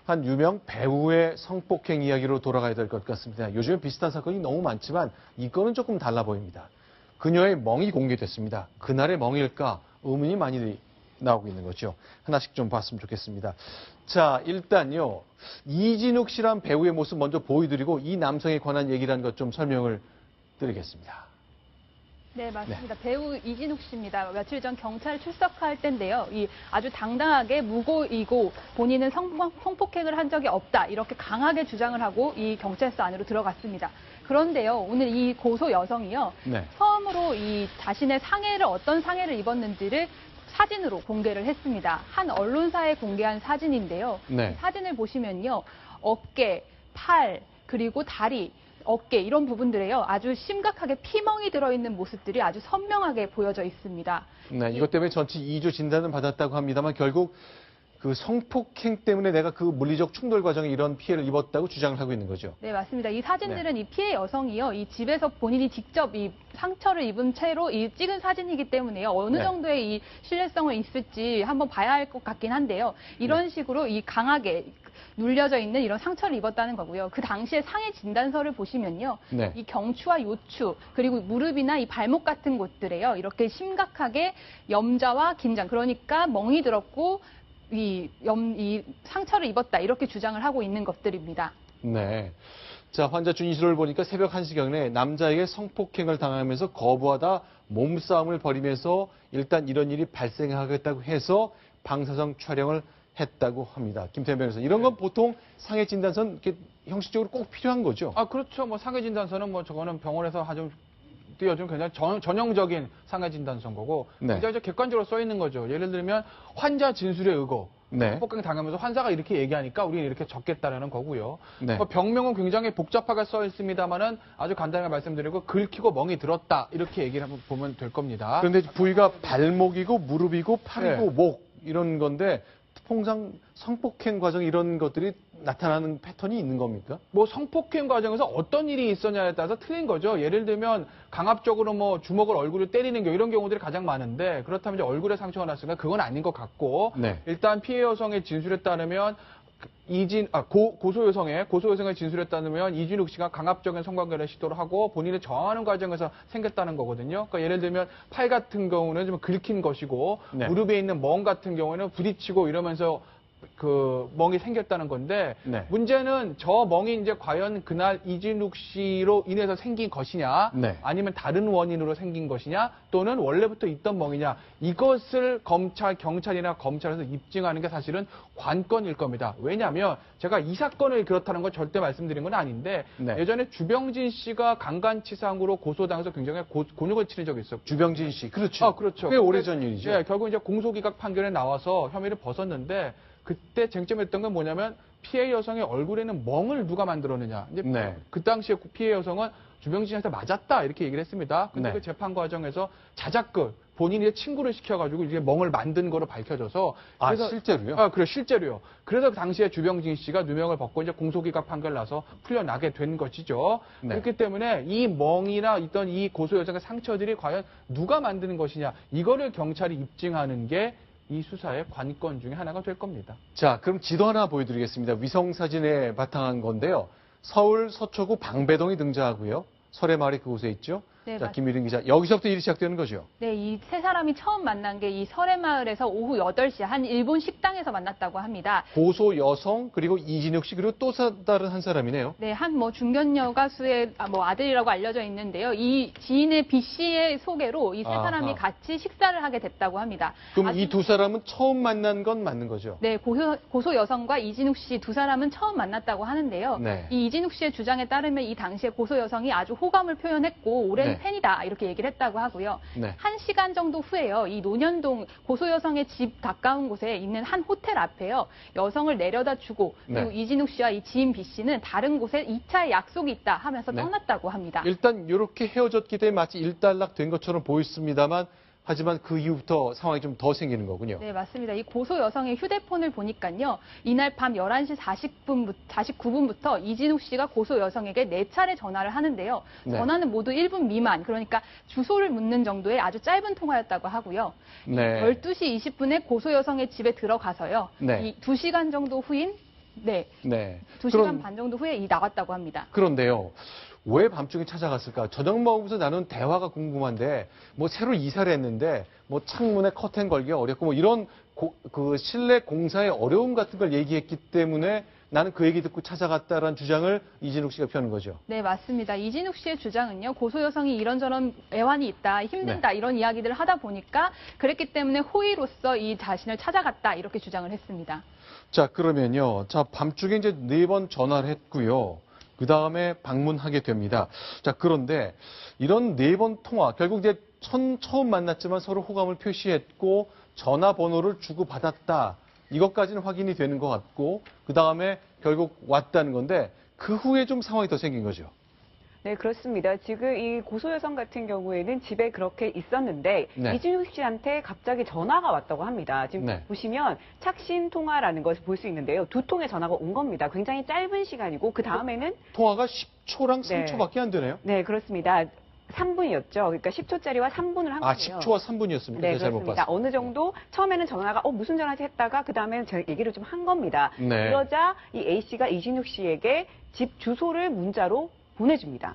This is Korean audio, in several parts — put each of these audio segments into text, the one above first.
한 유명 배우의 성폭행 이야기로 돌아가야 될 것 같습니다. 요즘에 비슷한 사건이 너무 많지만 이 건은 조금 달라 보입니다. 그녀의 멍이 공개됐습니다. 그날의 멍일까 의문이 많이 나오고 있는 거죠. 하나씩 좀 봤으면 좋겠습니다. 자, 일단요. 이진욱 씨란 배우의 모습 먼저 보여드리고 이 남성에 관한 얘기라는 것 좀 설명을 드리겠습니다. 네, 맞습니다. 네. 배우 이진욱 씨입니다. 며칠 전 경찰 출석할 때인데요. 아주 당당하게 무고이고 본인은 성폭행을 한 적이 없다. 이렇게 강하게 주장을 하고 이 경찰서 안으로 들어갔습니다. 그런데요, 오늘 이 고소 여성이요. 네. 처음으로 이 자신의 어떤 상해를 입었는지를 사진으로 공개를 했습니다. 한 언론사에 공개한 사진인데요. 네. 사진을 보시면요. 어깨, 팔, 그리고 다리, 어깨 이런 부분들에요. 아주 심각하게 피멍이 들어있는 모습들이 아주 선명하게 보여져 있습니다. 네, 이것 때문에 전치 2주 진단을 받았다고 합니다만 결국 그 성폭행 때문에 내가 그 물리적 충돌 과정에 이런 피해를 입었다고 주장을 하고 있는 거죠. 네, 맞습니다. 이 사진들은 네. 이 피해 여성이요. 이 집에서 본인이 직접 이 상처를 입은 채로 이 찍은 사진이기 때문에요. 어느 네. 정도의 이 신뢰성을 있을지 한번 봐야 할 것 같긴 한데요. 이런 네. 식으로 이 강하게 눌려져 있는 이런 상처를 입었다는 거고요. 그 당시에 상해 진단서를 보시면요. 네. 이 경추와 요추 그리고 무릎이나 이 발목 같은 곳들에요. 이렇게 심각하게 염자와 긴장 그러니까 멍이 들었고 이 상처를 입었다 이렇게 주장을 하고 있는 것들입니다. 네. 자, 환자 준이시를 보니까 새벽 1시경에 남자에게 성폭행을 당하면서 거부하다 몸싸움을 벌이면서 일단 이런 일이 발생하겠다고 해서 방사성 촬영을 했다고 합니다. 김태현 변호사. 이런 건 보통 상해 진단서는 이렇게 형식적으로 꼭 필요한 거죠? 아, 그렇죠. 뭐 상해 진단서는 뭐 저거는 병원에서 아주 요즘 굉장히 전형적인 상해 진단서인 거고 네. 굉장히 객관적으로 써 있는 거죠. 예를 들면 환자 진술에 의거 네. 성폭행 당하면서 환자가 이렇게 얘기하니까 우리는 이렇게 적겠다라는 거고요. 네. 병명은 굉장히 복잡하게 써 있습니다만은 아주 간단하게 말씀드리고 긁히고 멍이 들었다 이렇게 얘기를 한번 보면 될 겁니다. 그런데 부위가 발목이고 무릎이고 팔이고 네. 목 이런 건데 통상 성폭행 과정 이런 것들이 나타나는 패턴이 있는 겁니까? 뭐 성폭행 과정에서 어떤 일이 있었냐에 따라서 틀린 거죠. 예를 들면 강압적으로 뭐 주먹을 얼굴을 때리는 경우 이런 경우들이 가장 많은데 그렇다면 이제 얼굴에 상처가 났으니까 그건 아닌 것 같고 네. 일단 피해 여성의 진술에 따르면 고소 여성의 진술에 따르면 이진욱 씨가 강압적인 성관계를 시도를 하고 본인을 저항하는 과정에서 생겼다는 거거든요. 그러니까 예를 들면 팔 같은 경우는 좀 긁힌 것이고 네. 무릎에 있는 멍 같은 경우에는 부딪히고 이러면서 그 멍이 생겼다는 건데 네. 문제는 저 멍이 이제 과연 그날 이진욱 씨로 인해서 생긴 것이냐 네. 아니면 다른 원인으로 생긴 것이냐 또는 원래부터 있던 멍이냐 이것을 경찰이나 검찰에서 입증하는 게 사실은 관건일 겁니다. 왜냐하면 제가 이 사건을 그렇다는 걸 절대 말씀드린 건 아닌데 네. 예전에 주병진 씨가 강간치상으로 고소당해서 굉장히 곤욕을 치른 적이 있었고 주병진 씨 그렇죠. 그렇죠. 꽤 오래전 일이죠. 네, 결국 이제 공소기각 판결에 나와서 혐의를 벗었는데 그때 쟁점했던 건 뭐냐면 피해 여성의 얼굴에는 멍을 누가 만들었느냐. 이제 네. 그 당시에 피해 여성은 주병진한테 맞았다 이렇게 얘기를 했습니다. 근데 네. 그 재판 과정에서 자작극 본인의 친구를 시켜가지고 이제 멍을 만든 거로 밝혀져서 그래서 실제로요? 그래 실제로요. 그래서 그 당시에 주병진 씨가 누명을 벗고 이제 공소기각 판결 나서 풀려나게 된 것이죠. 네. 그렇기 때문에 이 멍이나 있던 이 고소 여성의 상처들이 과연 누가 만드는 것이냐 이거를 경찰이 입증하는 게 이 수사의 관건 중에 하나가 될 겁니다. 자, 그럼 지도 하나 보여드리겠습니다. 위성사진에 바탕한 건데요. 서울 서초구 방배동이 등장하고요. 설해마을이 그곳에 있죠. 네, 자, 김유린 기자. 여기서부터 일이 시작되는 거죠? 네, 이 세 사람이 처음 만난 게 이 설해마을에서 오후 8시 한 일본 식당에서 만났다고 합니다. 고소 여성 그리고 이진욱 씨 그리고 또 다른 한 사람이네요. 네, 한 중견 여가수의 아들이라고 알려져 있는데요. 이 지인의 B 씨의 소개로 이 세 사람이 같이 식사를 하게 됐다고 합니다. 그럼 이 두 사람은 처음 만난 건 맞는 거죠? 네, 고소 여성과 이진욱 씨 두 사람은 처음 만났다고 하는데요. 네. 이 이진욱 씨의 주장에 따르면 이 당시에 고소 여성이 아주 호감을 표현했고 오랜 네. 팬이다 이렇게 얘기를 했다고 하고요. 네. 1시간 정도 후에요. 이 노년동 고소 여성의 집 가까운 곳에 있는 한 호텔 앞에요. 여성을 내려다 주고 그리고 네. 이진욱 씨와 이 지인 B 씨는 다른 곳에 2차의 약속이 있다 하면서 네. 떠났다고 합니다. 일단 이렇게 헤어졌기 때문에 마치 일단락된 것처럼 보였습니다만 하지만 그 이후부터 상황이 좀 더 생기는 거군요. 네, 맞습니다. 이 고소 여성의 휴대폰을 보니까요. 이날 밤 11시 49분부터 이진욱 씨가 고소 여성에게 4차례 전화를 하는데요. 네. 전화는 모두 1분 미만, 그러니까 주소를 묻는 정도의 아주 짧은 통화였다고 하고요. 네. 12시 20분에 고소 여성의 집에 들어가서요. 네. 이 2시간 정도 후인 네. 네. 2시간 반 정도 후에 나왔다고 합니다. 그런데요. 왜 밤중에 찾아갔을까? 저녁 먹으면서 나눈 대화가 궁금한데, 뭐 새로 이사를 했는데, 뭐 창문에 커튼 걸기 어렵고, 뭐 이런 그 실내 공사의 어려움 같은 걸 얘기했기 때문에 나는 그 얘기 듣고 찾아갔다라는 주장을 이진욱 씨가 펴는 거죠. 네, 맞습니다. 이진욱 씨의 주장은요, 고소 여성이 이런저런 애환이 있다, 힘든다, 이런 이야기들을 하다 보니까 그랬기 때문에 호의로서 이 자신을 찾아갔다, 이렇게 주장을 했습니다. 자, 그러면요. 자, 밤중에 이제 4번 전화를 했고요. 그 다음에 방문하게 됩니다. 자, 그런데 이런 4번 통화, 결국 이제 처음 만났지만 서로 호감을 표시했고 전화번호를 주고받았다. 이것까지는 확인이 되는 것 같고 그 다음에 결국 왔다는 건데 그 후에 좀 상황이 더 생긴 거죠. 네, 그렇습니다. 지금 이 고소 여성 같은 경우에는 집에 그렇게 있었는데 네. 이진욱 씨한테 갑자기 전화가 왔다고 합니다. 지금 네. 보시면 착신 통화라는 것을 볼 수 있는데요. 2통의 전화가 온 겁니다. 굉장히 짧은 시간이고 그 다음에는 통화가 10초랑 네. 3초밖에 안 되네요. 네, 그렇습니다. 3분이었죠. 그러니까 10초짜리와 3분을 한 거예요. 10초와 3분이었습니까? 네, 잘못 그렇습니다. 봤어요. 어느 정도 처음에는 전화가 무슨 전화지 했다가 그 다음에는 제가 얘기를 좀 한 겁니다. 네. 그러자 이 A 씨가 이진욱 씨에게 집 주소를 문자로 보내줍니다.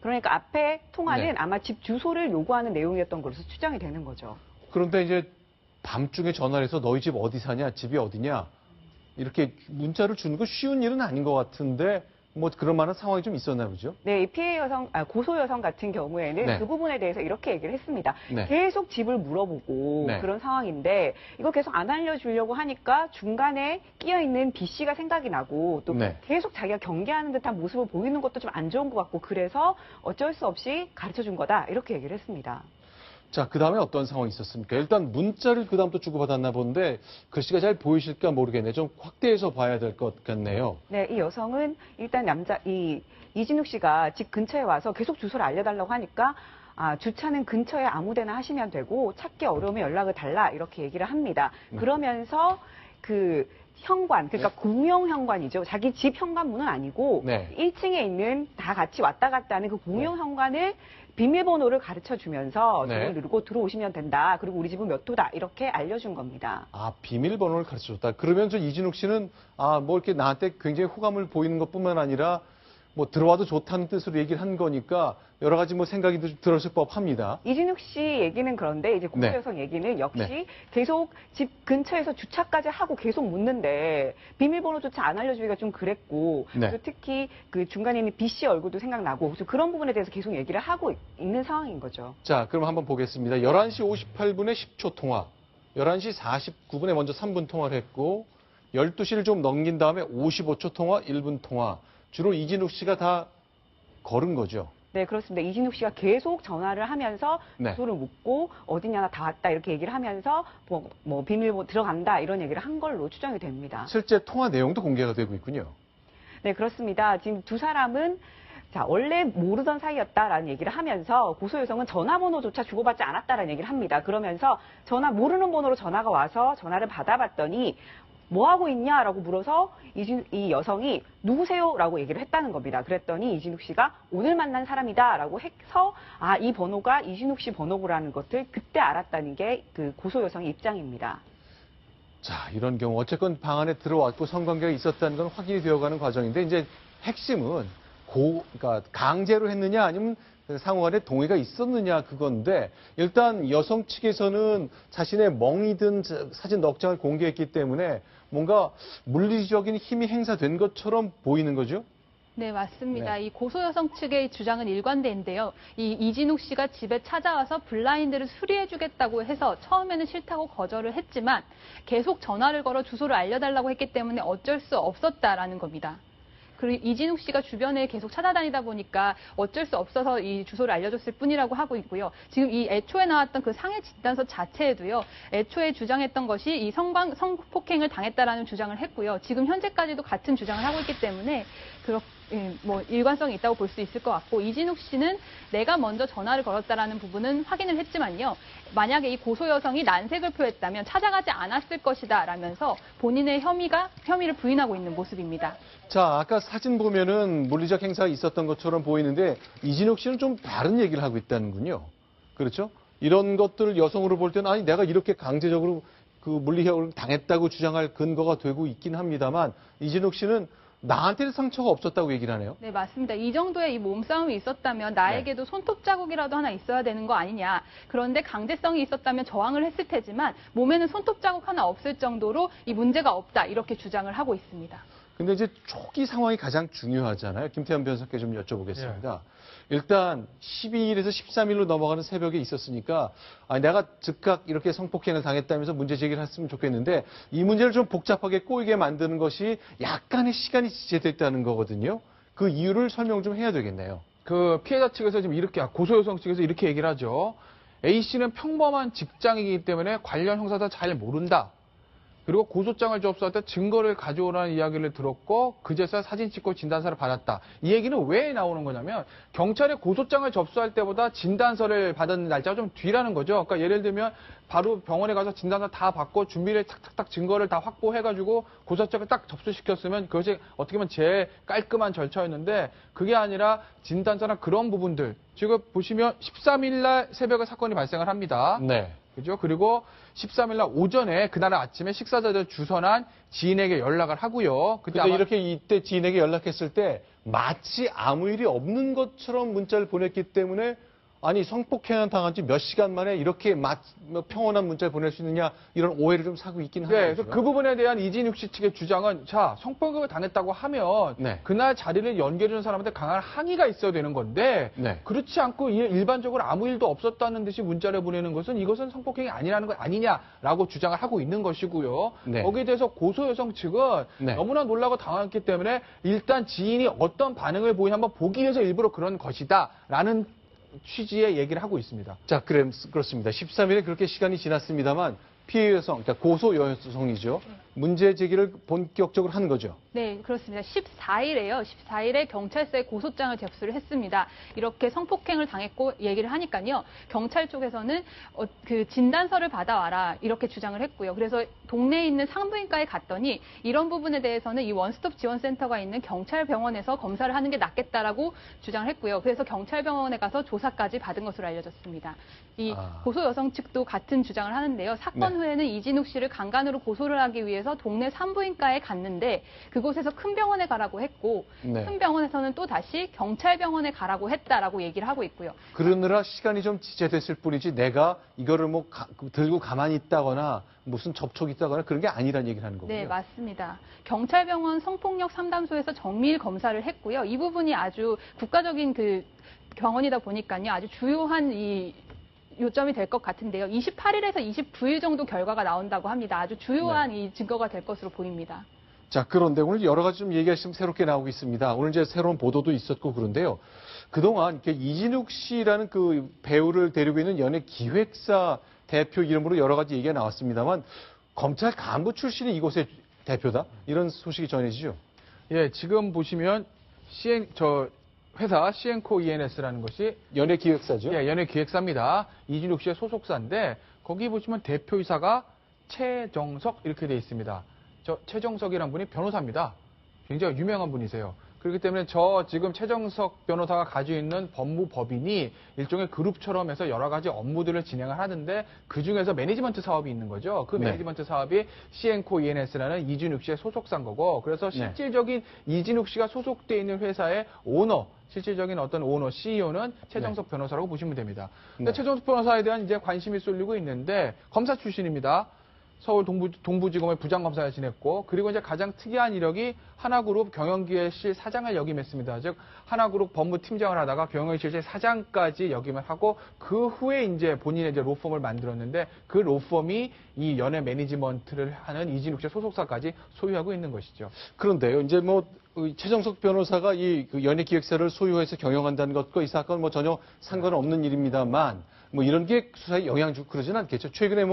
그러니까 앞에 통화는 네. 아마 집 주소를 요구하는 내용이었던 것으로 추정이 되는 거죠. 그런데 이제 밤중에 전화를 해서 너희 집 어디 사냐? 집이 어디냐? 이렇게 문자를 주는 거 쉬운 일은 아닌 것 같은데 뭐 그런 만한 상황이 좀 있었나 보죠? 네, 이 피해 여성, 고소 여성 같은 경우에는 네. 그 부분에 대해서 이렇게 얘기를 했습니다. 네. 계속 집을 물어보고 네. 그런 상황인데 이걸 계속 안 알려주려고 하니까 중간에 끼어있는 B 씨가 생각이 나고 또 네. 계속 자기가 경계하는 듯한 모습을 보이는 것도 좀 안 좋은 것 같고 그래서 어쩔 수 없이 가르쳐준 거다 이렇게 얘기를 했습니다. 자, 그 다음에 어떤 상황이 있었습니까? 일단 문자를 그 다음부터 주고받았나 본데 글씨가 잘 보이실까 모르겠네요. 좀 확대해서 봐야 될 것 같네요. 네, 이 여성은 일단 이진욱 씨가 집 근처에 와서 계속 주소를 알려달라고 하니까 주차는 근처에 아무데나 하시면 되고 찾기 어려우면 연락을 달라 이렇게 얘기를 합니다. 그러면서 그 현관, 그러니까 공용 현관이죠. 자기 집 현관문은 아니고 네. 1층에 있는 다 같이 왔다 갔다 하는 그 공용 현관을 비밀번호를 가르쳐 주면서 네. 저걸 누르고 들어오시면 된다. 그리고 우리 집은 몇 호다. 이렇게 알려준 겁니다. 아, 비밀번호를 가르쳐줬다. 그러면서 이진욱 씨는 뭐 이렇게 나한테 굉장히 호감을 보이는 것뿐만 아니라 뭐 들어와도 좋다는 뜻으로 얘기를 한 거니까 여러 가지 뭐 생각이 들었을 법합니다. 이진욱 씨 얘기는 그런데 이제 고소 여성 얘기는 역시 계속 집 근처에서 주차까지 하고 계속 묻는데 비밀번호조차 안 알려주기가 좀 그랬고 네. 또 특히 그 중간에 있는 B 씨 얼굴도 생각나고 그런 부분에 대해서 계속 얘기를 하고 있는 상황인 거죠. 자, 그럼 한번 보겠습니다. 11시 58분에 10초 통화, 11시 49분에 먼저 3분 통화를 했고 12시를 좀 넘긴 다음에 55초 통화, 1분 통화. 주로 이진욱 씨가 다 걸은 거죠. 네, 그렇습니다. 이진욱 씨가 계속 전화를 하면서 네. 주소를 묻고 어디냐 다 왔다 이렇게 얘기를 하면서 뭐 비밀번호 들어간다 이런 얘기를 한 걸로 추정이 됩니다. 실제 통화 내용도 공개가 되고 있군요. 네, 그렇습니다. 지금 두 사람은 원래 모르던 사이였다라는 얘기를 하면서 고소 여성은 전화번호조차 주고받지 않았다라는 얘기를 합니다. 그러면서 모르는 번호로 전화가 와서 전화를 받아봤더니 뭐 하고 있냐라고 물어서 이 여성이 누구세요? 라고 얘기를 했다는 겁니다. 그랬더니 이진욱 씨가 오늘 만난 사람이다 라고 해서 이 번호가 이진욱 씨 번호라는 것을 그때 알았다는 게 그 고소 여성의 입장입니다. 자, 이런 경우 어쨌건 방 안에 들어왔고 성관계가 있었다는 건 확인이 되어가는 과정인데 이제 핵심은 그러니까 강제로 했느냐 아니면 상호간에 동의가 있었느냐 그건데 일단 여성 측에서는 자신의 멍이 든 사진 넉 장을 공개했기 때문에 뭔가 물리적인 힘이 행사된 것처럼 보이는 거죠? 네, 맞습니다. 네. 이 고소 여성 측의 주장은 일관되는데요. 이 이진욱 씨가 집에 찾아와서 블라인드를 수리해주겠다고 해서 처음에는 싫다고 거절을 했지만 계속 전화를 걸어 주소를 알려달라고 했기 때문에 어쩔 수 없었다라는 겁니다. 그리고 이진욱 씨가 주변에 계속 찾아다니다 보니까 어쩔 수 없어서 이 주소를 알려줬을 뿐이라고 하고 있고요. 지금 이 애초에 나왔던 그 상해 진단서 자체에도요. 애초에 주장했던 것이 이 성폭행을 당했다라는 주장을 했고요. 지금 현재까지도 같은 주장을 하고 있기 때문에 뭐 일관성이 있다고 볼 수 있을 것 같고 이진욱 씨는 내가 먼저 전화를 걸었다라는 부분은 확인을 했지만요. 만약에 이 고소 여성이 난색을 표했다면 찾아가지 않았을 것이다 라면서 본인의 혐의를 부인하고 있는 모습입니다. 자, 아까 사진 보면은 물리적 행사가 있었던 것처럼 보이는데 이진욱 씨는 좀 다른 얘기를 하고 있다는군요. 그렇죠? 이런 것들을 여성으로 볼 때는 아니 내가 이렇게 강제적으로 그 물리형을 당했다고 주장할 근거가 되고 있긴 합니다만 이진욱 씨는 나한테는 상처가 없었다고 얘기를 하네요. 네, 맞습니다. 이 정도의 이 몸싸움이 있었다면 나에게도 손톱 자국이라도 하나 있어야 되는 거 아니냐. 그런데 강제성이 있었다면 저항을 했을 테지만 몸에는 손톱 자국 하나 없을 정도로 이 문제가 없다. 이렇게 주장을 하고 있습니다. 근데 이제 초기 상황이 가장 중요하잖아요. 김태현 변호사께 좀 여쭤보겠습니다. 일단 12일에서 13일로 넘어가는 새벽에 있었으니까 내가 즉각 이렇게 성폭행을 당했다면서 문제 제기를 했으면 좋겠는데 이 문제를 좀 복잡하게 꼬이게 만드는 것이 약간의 시간이 지체됐다는 거거든요. 그 이유를 설명 좀 해야 되겠네요. 그 피해자 측에서 지금 이렇게 고소 여성 측에서 이렇게 얘기를 하죠. A 씨는 평범한 직장이기 때문에 관련 형사도 잘 모른다. 그리고 고소장을 접수할 때 증거를 가져오라는 이야기를 들었고 그제서야 사진 찍고 진단서를 받았다. 이 얘기는 왜 나오는 거냐면 경찰에 고소장을 접수할 때보다 진단서를 받은 날짜가 좀 뒤라는 거죠. 그러니까 예를 들면 바로 병원에 가서 진단서 다 받고 준비를 탁탁탁 증거를 다 확보해가지고 고소장을 딱 접수시켰으면 그것이 어떻게 보면 제일 깔끔한 절차였는데 그게 아니라 진단서나 그런 부분들 지금 보시면 13일 날 새벽에 사건이 발생을 합니다. 네. 그죠? 그리고 13일 날 오전에 그날 아침에 식사 자리를 주선한 지인에게 연락을 하고요. 그때 이렇게 이때 지인에게 연락했을 때 마치 아무 일이 없는 것처럼 문자를 보냈기 때문에 아니 성폭행 당한 지 몇 시간 만에 이렇게 평온한 문자를 보낼 수 있느냐 이런 오해를 좀 사고 있긴 네, 합니다. 그래서 그 부분에 대한 이진욱 씨 측의 주장은 자 성폭행을 당했다고 하면 그날 자리를 연결해준 사람한테 강한 항의가 있어야 되는 건데 그렇지 않고 일반적으로 아무 일도 없었다는 듯이 문자를 보내는 것은 이것은 성폭행이 아니라는 것 아니냐라고 주장을 하고 있는 것이고요. 거기에 대해서 고소 여성 측은 너무나 놀라고 당황했기 때문에 일단 지인이 어떤 반응을 보이냐 한번 보기 위해서 일부러 그런 것이다라는 취지의 얘기를 하고 있습니다. 자, 그렇습니다. 13일에 그렇게 시간이 지났습니다만 피해 여성, 그러니까 고소 여성이죠. 문제 제기를 본격적으로 한 거죠. 네, 그렇습니다. 14일에요. 14일에 경찰서에 고소장을 접수를 했습니다. 이렇게 성폭행을 당했고 얘기를 하니까요. 경찰 쪽에서는 그 진단서를 받아와라 이렇게 주장을 했고요. 그래서 동네에 있는 산부인과에 갔더니 이런 부분에 대해서는 이 원스톱 지원센터가 있는 경찰병원에서 검사를 하는 게 낫겠다라고 주장을 했고요. 그래서 경찰병원에 가서 조사까지 받은 것으로 알려졌습니다. 이 고소 여성 측도 같은 주장을 하는데요. 사건 후에는 이진욱 씨를 강간으로 고소를 하기 위해서 동네 산부인과에 갔는데 그곳에서 큰 병원에 가라고 했고 큰 병원에서는 또 다시 경찰병원에 가라고 했다라고 얘기를 하고 있고요. 그러느라 시간이 좀 지체됐을 뿐이지 내가 이거를 뭐 들고 가만히 있다거나 무슨 접촉이 있다거나 그런 게 아니라는 얘기를 하는 거군요. 네, 맞습니다. 경찰병원 성폭력 상담소에서 정밀 검사를 했고요. 이 부분이 아주 국가적인 그 병원이다 보니까요. 아주 주요한 이 요점이 될 것 같은데요. 28일에서 29일 정도 결과가 나온다고 합니다. 아주 주요한 이 증거가 될 것으로 보입니다. 자, 그런데 오늘 여러 가지 좀 얘기가 좀 새롭게 나오고 있습니다. 오늘 이제 새로운 보도도 있었고 그런데요. 그동안 이진욱 씨라는 그 배우를 데리고 있는 연예 기획사 대표 이름으로 여러 가지 얘기가 나왔습니다만 검찰 간부 출신이 이곳의 대표다? 이런 소식이 전해지죠? 예, 지금 보시면 회사 시엔코 ENS라는 것이 연예기획사죠? 예, 연예기획사입니다. 이진욱 씨의 소속사인데 거기 보시면 대표이사가 최정석 이렇게 돼 있습니다. 저 최정석이라는 분이 변호사입니다. 굉장히 유명한 분이세요. 그렇기 때문에 지금 최정석 변호사가 가지고 있는 법무법인이 일종의 그룹처럼 해서 여러 가지 업무들을 진행을 하는데 그중에서 매니지먼트 사업이 있는 거죠. 그 매니지먼트 사업이 시엔코 ENS라는 이진욱 씨의 소속사인 거고 그래서 실질적인 이진욱 씨가 소속돼 있는 회사의 실질적인 어떤 오너, CEO는 최정석 변호사라고 보시면 됩니다. 근데 최정석 변호사에 대한 이제 관심이 쏠리고 있는데 검사 출신입니다. 서울 동부지검의 부장검사를 지냈고 그리고 이제 가장 특이한 이력이 하나그룹 경영기획실 사장을 역임했습니다. 즉 하나그룹 법무팀장을 하다가 경영기획실 사장까지 역임을 하고 그 후에 이제 본인의 이제 로펌을 만들었는데 그 로펌이 이 연예 매니지먼트를 하는 이진욱 씨 소속사까지 소유하고 있는 것이죠. 그런데요, 이제 최정석 변호사가 이 연예 기획사를 소유해서 경영한다는 것과 이 사건은 전혀 상관은 없는 일입니다만 이런 게 수사에 영향을 주고 그러진 않겠죠. 최근에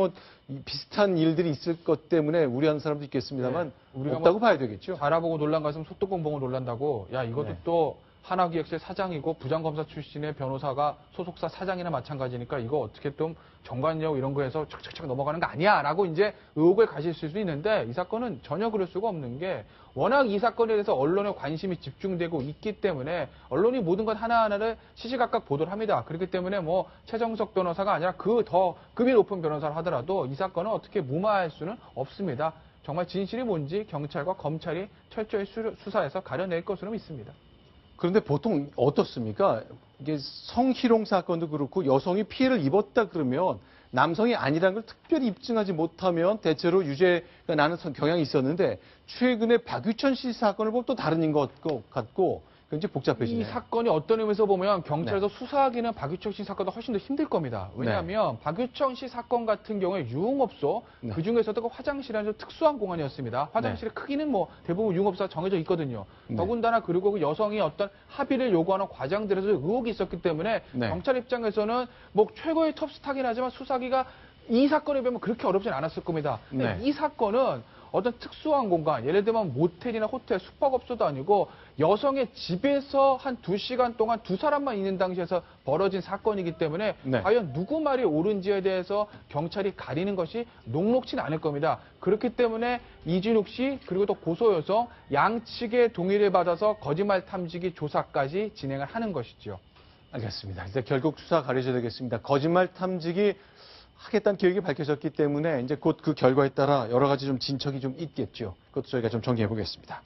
비슷한 일들이 있을 것 때문에 우려하는 사람도 있겠습니다만 우리가 없다고 봐야 되겠죠. 알아보고 놀란 가슴 소뚜껑 보고 놀란다고. 야 이것도 또 하나기획실 사장이고 부장검사 출신의 변호사가 소속사 사장이나 마찬가지니까 이거 어떻게 좀 정관용 이런 거에서 착착착 넘어가는 거 아니야라고 이제 의혹을 가실 수도 있는데 이 사건은 전혀 그럴 수가 없는 게 워낙 이 사건에 대해서 언론의 관심이 집중되고 있기 때문에 언론이 모든 것 하나하나를 시시각각 보도를 합니다. 그렇기 때문에 뭐 최정석 변호사가 아니라 그 더 급이 높은 변호사를 하더라도 이 사건은 어떻게 무마할 수는 없습니다. 정말 진실이 뭔지 경찰과 검찰이 철저히 수사해서 가려낼 것으로 믿습니다. 그런데 보통 어떻습니까? 이게 성희롱 사건도 그렇고 여성이 피해를 입었다 그러면 남성이 아니라는 걸 특별히 입증하지 못하면 대체로 유죄가 나는 경향이 있었는데 최근에 박유천 씨 사건을 보면 또 다른 것 같고 굉장히 복잡해지네요. 이 사건이 어떤 의미에서 보면 경찰에서 수사하기는 박유청 씨 사건보다 훨씬 더 힘들 겁니다. 왜냐하면 박유청 씨 사건 같은 경우에 유흥업소 그중에서도 그 화장실은 특수한 공간이었습니다. 화장실의 크기는 뭐 대부분 유흥업소가 정해져 있거든요. 더군다나 그리고 그 여성이 어떤 합의를 요구하는 과정들에서 의혹이 있었기 때문에 경찰 입장에서는 뭐 최고의 톱스타긴 하지만 수사기가 이 사건에 비하면 그렇게 어렵진 않았을 겁니다. 근데 이 사건은 어떤 특수한 공간, 예를 들면 모텔이나 호텔, 숙박업소도 아니고 여성의 집에서 한 2시간 동안 두 사람만 있는 당시에서 벌어진 사건이기 때문에 과연 누구 말이 옳은지에 대해서 경찰이 가리는 것이 녹록진 않을 겁니다. 그렇기 때문에 이진욱 씨 그리고 또 고소 여성 양측의 동의를 받아서 거짓말 탐지기 조사까지 진행을 하는 것이죠. 알겠습니다. 이제 결국 수사 가려져야 되겠습니다. 거짓말 탐지기 하겠다는 계획이 밝혀졌기 때문에 이제 곧 그 결과에 따라 여러 가지 좀 진척이 좀 있겠죠. 그것도 저희가 좀 정리해 보겠습니다.